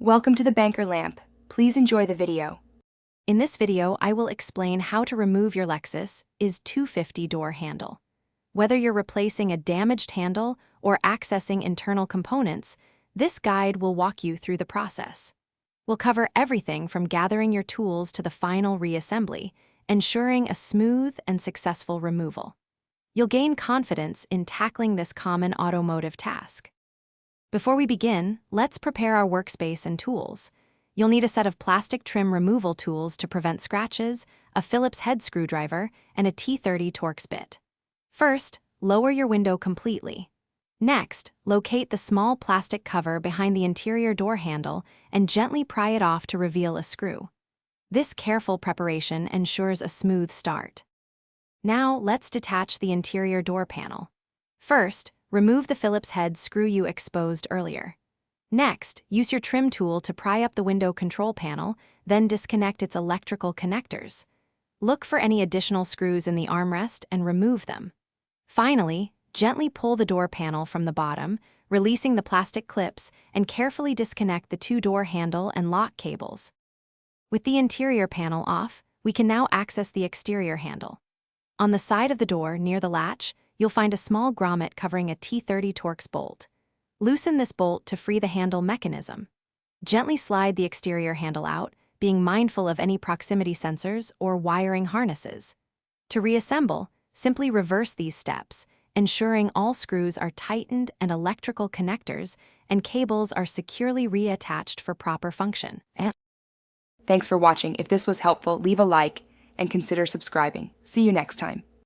Welcome to the banker lamp. Please enjoy the video. In this video, I will explain how to remove your Lexus IS250 door handle. Whether you're replacing a damaged handle or accessing internal components, this guide will walk you through the process. We'll cover everything from gathering your tools to the final reassembly, ensuring a smooth and successful removal. You'll gain confidence in tackling this common automotive task. Before we begin, let's prepare our workspace and tools. You'll need a set of plastic trim removal tools to prevent scratches, a Phillips head screwdriver, and a T30 Torx bit. First, lower your window completely. Next, locate the small plastic cover behind the interior door handle and gently pry it off to reveal a screw. This careful preparation ensures a smooth start. Now, let's detach the interior door panel. First, remove the Phillips head screw you exposed earlier. Next, use your trim tool to pry up the window control panel, then disconnect its electrical connectors. Look for any additional screws in the armrest and remove them. Finally, gently pull the door panel from the bottom, releasing the plastic clips, and carefully disconnect the two door handle and lock cables. With the interior panel off, we can now access the exterior handle. On the side of the door, near the latch, you'll find a small grommet covering a T30 Torx bolt. Loosen this bolt to free the handle mechanism. Gently slide the exterior handle out, being mindful of any proximity sensors or wiring harnesses. To reassemble, simply reverse these steps, ensuring all screws are tightened and electrical connectors and cables are securely reattached for proper function. Thanks for watching. If this was helpful, leave a like and consider subscribing. See you next time.